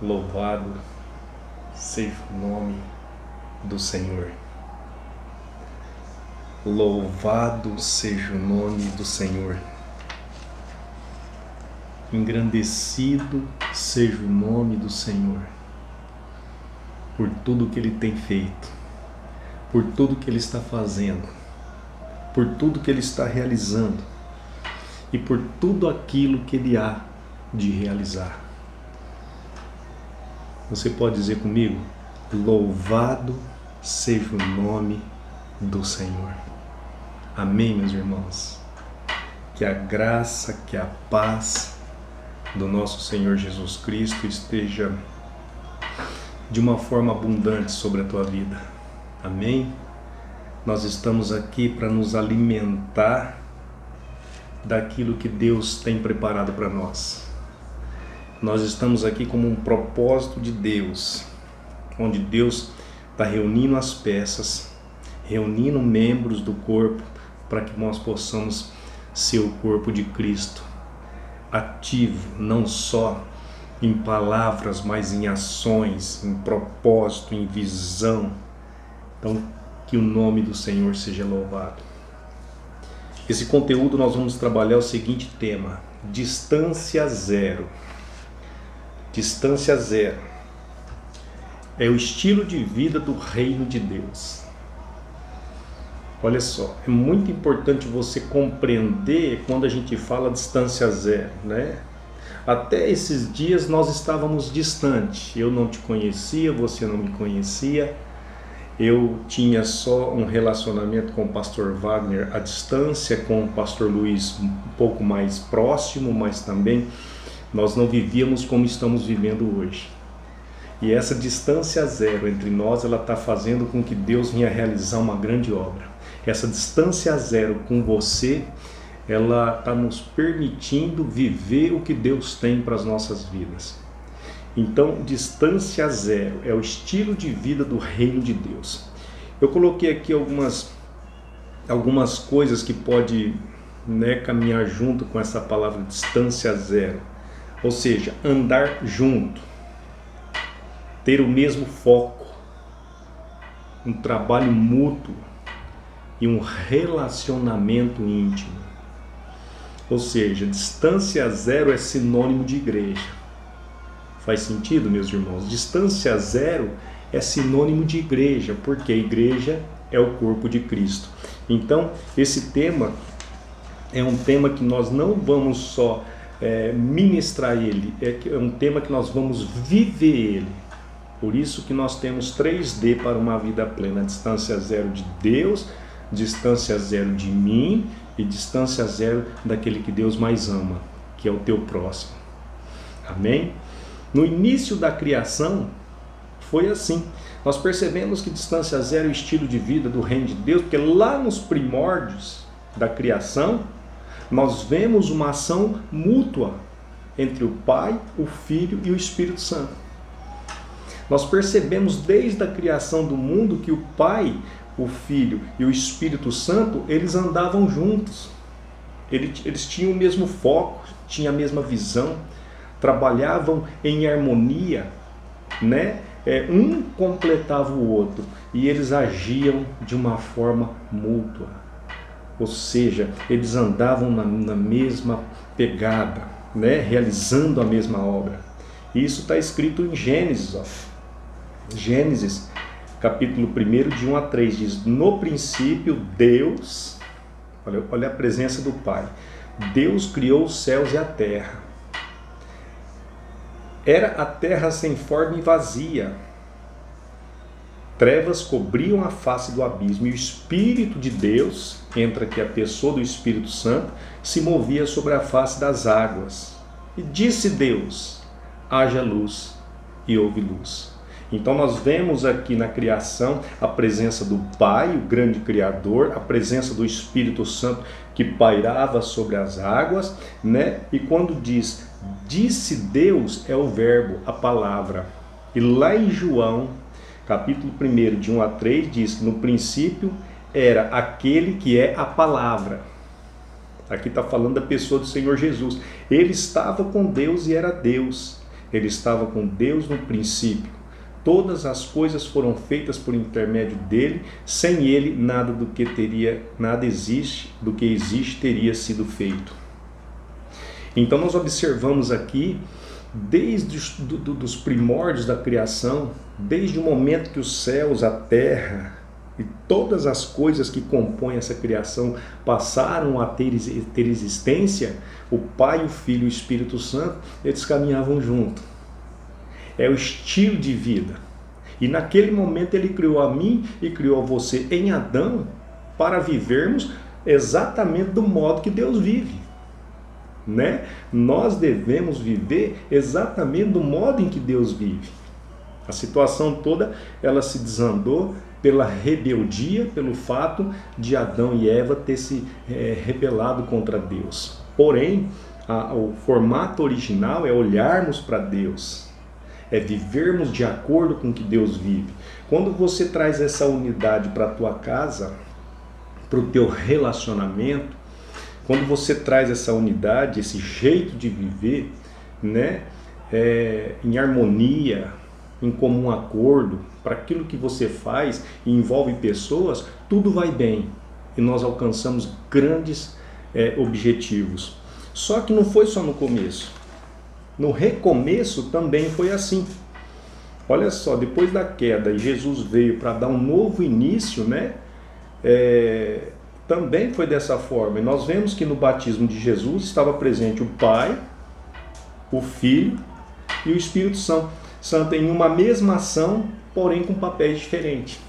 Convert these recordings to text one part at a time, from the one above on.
Louvado seja o nome do Senhor. Louvado seja o nome do Senhor. Engrandecido seja o nome do Senhor, por tudo que Ele tem feito, por tudo que Ele está fazendo, por tudo que Ele está realizando e por tudo aquilo que Ele há de realizar. Você pode dizer comigo? Louvado seja o nome do Senhor. Amém, meus irmãos? Que a graça, que a paz do nosso Senhor Jesus Cristo esteja de uma forma abundante sobre a tua vida. Amém? Nós estamos aqui para nos alimentar daquilo que Deus tem preparado para nós. Nós estamos aqui como um propósito de Deus, onde Deus está reunindo as peças, reunindo membros do corpo para que nós possamos ser o corpo de Cristo, ativo, não só em palavras, mas em ações, em propósito, em visão. Então, que o nome do Senhor seja louvado. Esse conteúdo nós vamos trabalhar o seguinte tema: distância zero. Distância zero é o estilo de vida do reino de Deus. Olha só, é muito importante você compreender quando a gente fala distância zero, né? Até esses dias nós estávamos distantes. Eu não te conhecia, você não me conhecia. Eu tinha só um relacionamento com o pastor Wagner à distância, com o pastor Luiz um pouco mais próximo, mas também nós não vivíamos como estamos vivendo hoje. E essa distância zero entre nós, ela está fazendo com que Deus venha realizar uma grande obra. Essa distância zero com você, ela está nos permitindo viver o que Deus tem para as nossas vidas. Então, distância zero é o estilo de vida do reino de Deus. Eu coloquei aqui algumas coisas que pode, caminhar junto com essa palavra distância zero. Ou seja, andar junto, ter o mesmo foco, um trabalho mútuo e um relacionamento íntimo. Ou seja, distância zero é sinônimo de igreja. Faz sentido, meus irmãos? Distância zero é sinônimo de igreja, porque a igreja é o corpo de Cristo. Então, esse tema é um tema que nós não vamos só ministrar ele, é um tema que nós vamos viver ele. Por isso que nós temos 3D para uma vida plena: distância zero de Deus, distância zero de mim e distância zero daquele que Deus mais ama, que é o teu próximo. Amém? No início da criação foi assim. Nós percebemos que distância zero é o estilo de vida do reino de Deus, porque lá nos primórdios da criação nós vemos uma ação mútua entre o Pai, o Filho e o Espírito Santo. Nós percebemos desde a criação do mundo que o Pai, o Filho e o Espírito Santo, eles andavam juntos. Eles tinham o mesmo foco, tinham a mesma visão, trabalhavam em harmonia, né? Um completava o outro e eles agiam de uma forma mútua. Ou seja, eles andavam na mesma pegada, né? Realizando a mesma obra. E isso está escrito em Gênesis. Gênesis, capítulo 1, de 1 a 3, diz: no princípio Deus, olha a presença do Pai, Deus criou os céus e a terra. Era a terra sem forma e vazia. Trevas cobriam a face do abismo e o Espírito de Deus, entra aqui a pessoa do Espírito Santo, se movia sobre a face das águas. E disse Deus: haja luz, e houve luz. Então nós vemos aqui na criação a presença do Pai, o grande Criador, a presença do Espírito Santo que pairava sobre as águas, né? E quando diz disse Deus, é o verbo, a palavra. E lá em João, capítulo 1, de 1 a 3, diz que no princípio era aquele que é a palavra. Aqui está falando da pessoa do Senhor Jesus. Ele estava com Deus e era Deus. Ele estava com Deus no princípio. Todas as coisas foram feitas por intermédio dele. Sem ele, nada do que existe teria sido feito. Então nós observamos aqui, desde os primórdios da criação, desde o momento que os céus, a terra e todas as coisas que compõem essa criação passaram a ter existência, o Pai, o Filho e o Espírito Santo, eles caminhavam juntos. É o estilo de vida. E naquele momento ele criou a mim e criou a você em Adão para vivermos exatamente do modo que Deus vive. Né? Nós devemos viver exatamente do modo em que Deus vive. A situação toda, ela se desandou pela rebeldia, pelo fato de Adão e Eva ter se rebelado contra Deus. Porém, o formato original é olharmos para Deus, é vivermos de acordo com o que Deus vive. Quando você traz essa unidade para a tua casa, para o teu relacionamento, quando você traz essa unidade, esse jeito de viver, né, em harmonia, em comum acordo, para aquilo que você faz e envolve pessoas, tudo vai bem e nós alcançamos grandes objetivos. Só que não foi só no começo. No recomeço também foi assim. Olha só, depois da queda, Jesus veio para dar um novo início, né? Também foi dessa forma. E nós vemos que no batismo de Jesus estava presente o Pai, o Filho e o Espírito Santo em uma mesma ação, porém com papéis diferentes.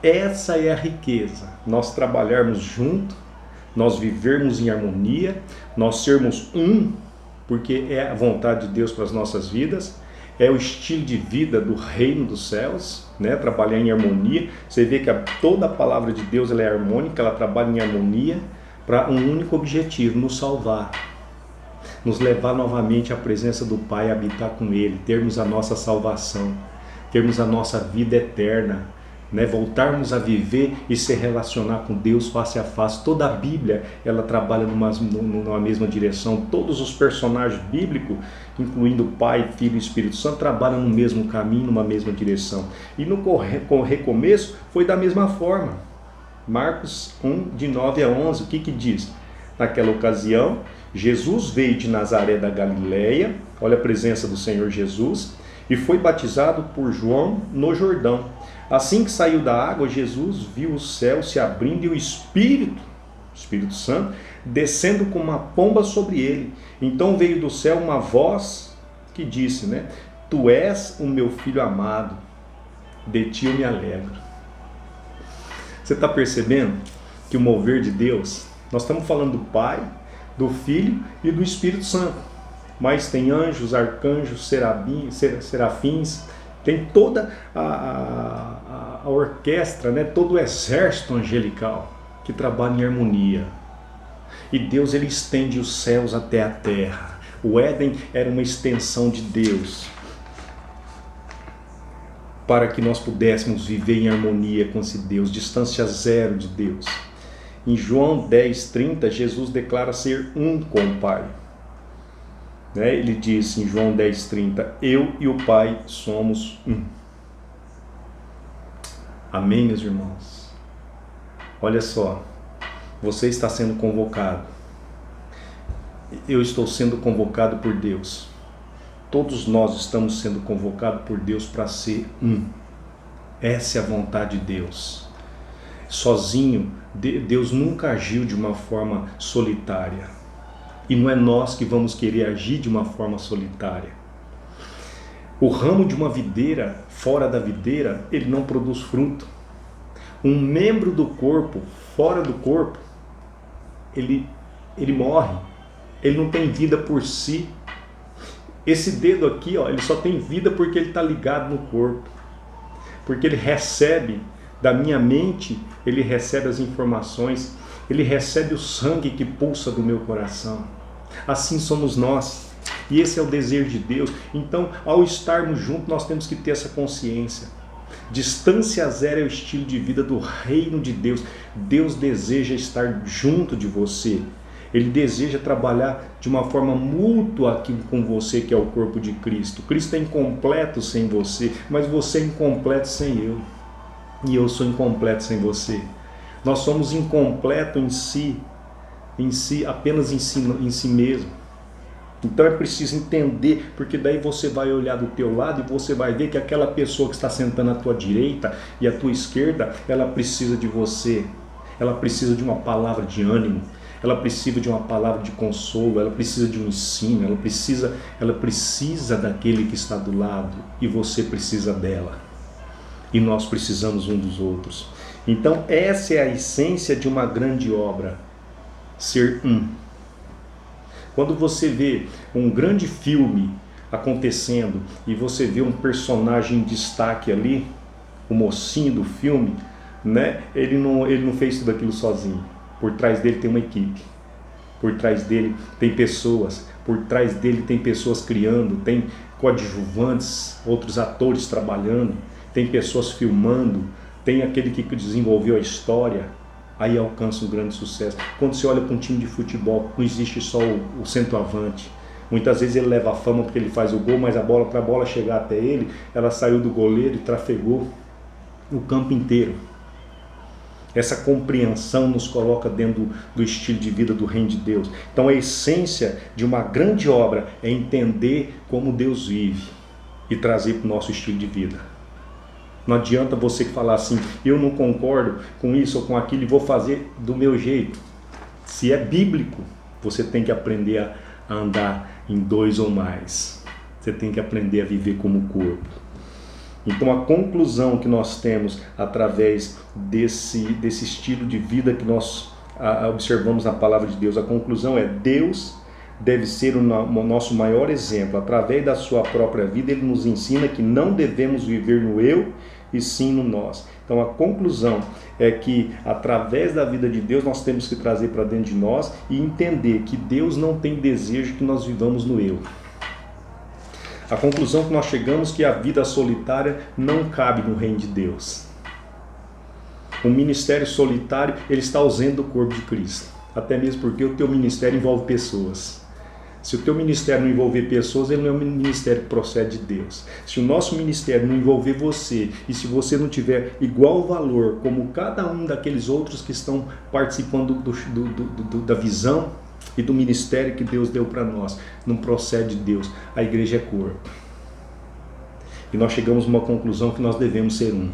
Essa é a riqueza. Nós trabalharmos junto, nós vivermos em harmonia, nós sermos um, porque é a vontade de Deus para as nossas vidas, é o estilo de vida do reino dos céus, né? Trabalhar em harmonia. Você vê que toda a palavra de Deus ela é harmônica, ela trabalha em harmonia para um único objetivo, nos salvar, nos levar novamente à presença do Pai, habitar com Ele, termos a nossa salvação, termos a nossa vida eterna, né? Voltarmos a viver e se relacionar com Deus face a face. Toda a Bíblia ela trabalha numa mesma direção. Todos os personagens bíblicos, incluindo Pai, Filho e Espírito Santo, trabalham no mesmo caminho, numa mesma direção. E no recomeço foi da mesma forma. Marcos 1, de 9 a 11, o que diz? Naquela ocasião, Jesus veio de Nazaré da Galileia, olha a presença do Senhor Jesus, e foi batizado por João no Jordão. Assim que saiu da água, Jesus viu o céu se abrindo e o Espírito Santo, descendo como uma pomba sobre ele. Então veio do céu uma voz que disse, né? Tu és o meu filho amado, de ti eu me alegro. Você está percebendo que o mover de Deus, nós estamos falando do Pai, do Filho e do Espírito Santo. Mas tem anjos, arcanjos, serafins, tem toda a orquestra, né? Todo o exército angelical que trabalha em harmonia. E Deus ele estende os céus até a terra. O Éden era uma extensão de Deus para que nós pudéssemos viver em harmonia com esse Deus, distância zero de Deus. Em João 10:30, Jesus declara ser um com o Pai. Ele diz em João 10:30, eu e o Pai somos um. Amém, meus irmãos? Olha só, você está sendo convocado. Eu estou sendo convocado por Deus. Todos nós estamos sendo convocados por Deus para ser um. Essa é a vontade de Deus. Sozinho, Deus nunca agiu de uma forma solitária. E não é nós que vamos querer agir de uma forma solitária. O ramo de uma videira, fora da videira, ele não produz fruto. Um membro do corpo, fora do corpo, ele morre. Ele não tem vida por si. Esse dedo aqui, ele só tem vida porque ele está ligado no corpo. Porque ele recebe da minha mente, ele recebe as informações, ele recebe o sangue que pulsa do meu coração. Assim somos nós. E esse é o desejo de Deus. Então, ao estarmos juntos, nós temos que ter essa consciência. Distância zero é o estilo de vida do reino de Deus. Deus deseja estar junto de você. Ele deseja trabalhar de uma forma mútua aqui com você, que é o corpo de Cristo. Cristo é incompleto sem você, mas você é incompleto sem eu. E eu sou incompleto sem você. Nós somos incompletos em si, apenas em si mesmo. Então é preciso entender, porque daí você vai olhar do teu lado e você vai ver que aquela pessoa que está sentando à tua direita e à tua esquerda, ela precisa de você. Ela precisa de uma palavra de ânimo, ela precisa de uma palavra de consolo, ela precisa de um ensino, ela precisa daquele que está do lado, e você precisa dela. E nós precisamos um dos outros. Então essa é a essência de uma grande obra, ser um. Quando você vê um grande filme acontecendo e você vê um personagem em destaque ali, o mocinho do filme, né? Ele não fez tudo aquilo sozinho. Por trás dele tem uma equipe. Por trás dele tem pessoas. Por trás dele tem pessoas criando, tem coadjuvantes, outros atores trabalhando, tem pessoas filmando, tem aquele que desenvolveu a história. Aí alcança um grande sucesso. Quando você olha para um time de futebol, não existe só o centroavante. Muitas vezes ele leva a fama porque ele faz o gol, mas para a bola chegar até ele, ela saiu do goleiro e trafegou o campo inteiro. Essa compreensão nos coloca dentro do estilo de vida do reino de Deus. Então a essência de uma grande obra é entender como Deus vive e trazer para o nosso estilo de vida. Não adianta você falar assim, eu não concordo com isso ou com aquilo e vou fazer do meu jeito. Se é bíblico, você tem que aprender a andar em dois ou mais. Você tem que aprender a viver como corpo. Então a conclusão que nós temos através desse estilo de vida que nós observamos na palavra de Deus, a conclusão é: Deus deve ser o nosso maior exemplo. Através da sua própria vida, Ele nos ensina que não devemos viver no eu, e sim no nós. Então a conclusão é que através da vida de Deus nós temos que trazer para dentro de nós e entender que Deus não tem desejo que nós vivamos no eu. A conclusão que nós chegamos é que a vida solitária não cabe no reino de Deus. O ministério solitário, ele está ausente do corpo de Cristo. Até mesmo porque o teu ministério envolve pessoas. Se o teu ministério não envolver pessoas, ele não é um ministério que procede de Deus. Se o nosso ministério não envolver você, e se você não tiver igual valor como cada um daqueles outros que estão participando da visão e do ministério que Deus deu para nós, não procede de Deus. A igreja é corpo. E nós chegamos a uma conclusão que nós devemos ser um.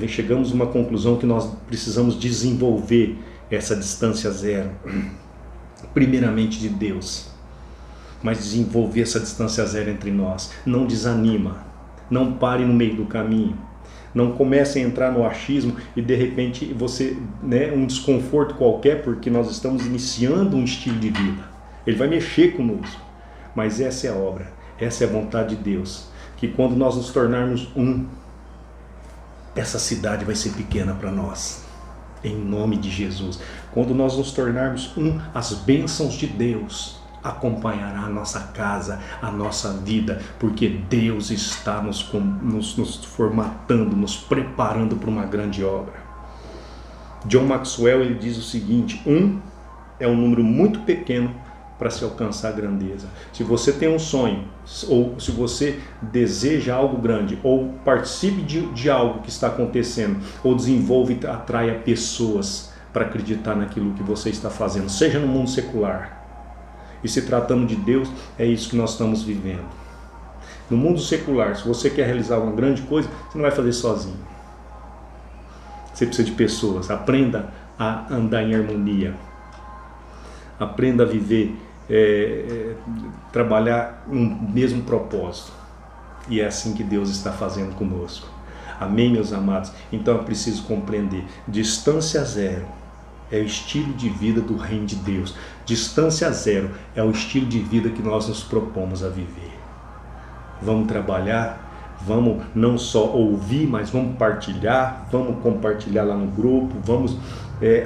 Chegamos a uma conclusão que nós precisamos desenvolver essa distância zero. Primeiramente de Deus, mas desenvolver essa distância zero entre nós. Não desanima, não pare no meio do caminho, não comece a entrar no achismo e de repente você, um desconforto qualquer, porque nós estamos iniciando um estilo de vida. Ele vai mexer conosco, mas essa é a obra, essa é a vontade de Deus, que quando nós nos tornarmos um, essa cidade vai ser pequena para nós. Em nome de Jesus. Quando nós nos tornarmos um, as bênçãos de Deus acompanhará a nossa casa, a nossa vida, porque Deus está nos formatando, nos preparando para uma grande obra. John Maxwell, ele diz o seguinte: um é um número muito pequeno para se alcançar a grandeza. Se você tem um sonho, ou se você deseja algo grande, ou participe de algo que está acontecendo, ou desenvolve e atraia pessoas para acreditar naquilo que você está fazendo, seja no mundo secular. E se tratando de Deus, é isso que nós estamos vivendo. No mundo secular, se você quer realizar uma grande coisa, você não vai fazer sozinho. Você precisa de pessoas. Aprenda a andar em harmonia. Aprenda a viver, trabalhar um mesmo propósito. E é assim que Deus está fazendo conosco. Amém, meus amados? Então eu preciso compreender. Distância zero é o estilo de vida do reino de Deus. Distância zero é o estilo de vida que nós nos propomos a viver. Vamos trabalhar, vamos não só ouvir, mas vamos partilhar, vamos compartilhar lá no grupo, vamos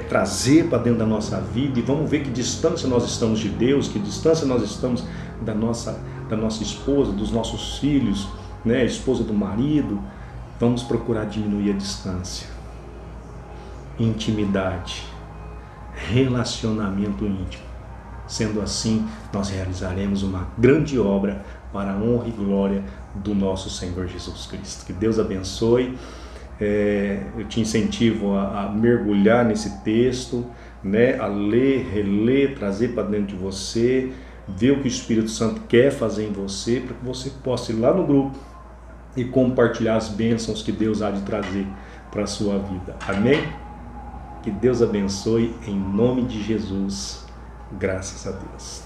trazer para dentro da nossa vida e vamos ver que distância nós estamos de Deus, que distância nós estamos da nossa esposa, dos nossos filhos, esposa do marido. Vamos procurar diminuir a distância. Intimidade relacionamento íntimo. Sendo assim, nós realizaremos uma grande obra para a honra e glória do nosso Senhor Jesus Cristo. Que Deus abençoe. Eu te incentivo a mergulhar nesse texto, né? A ler, reler, trazer para dentro de você, ver o que o Espírito Santo quer fazer em você, para que você possa ir lá no grupo e compartilhar as bênçãos que Deus há de trazer para a sua vida. Amém? Que Deus abençoe em nome de Jesus. Graças a Deus.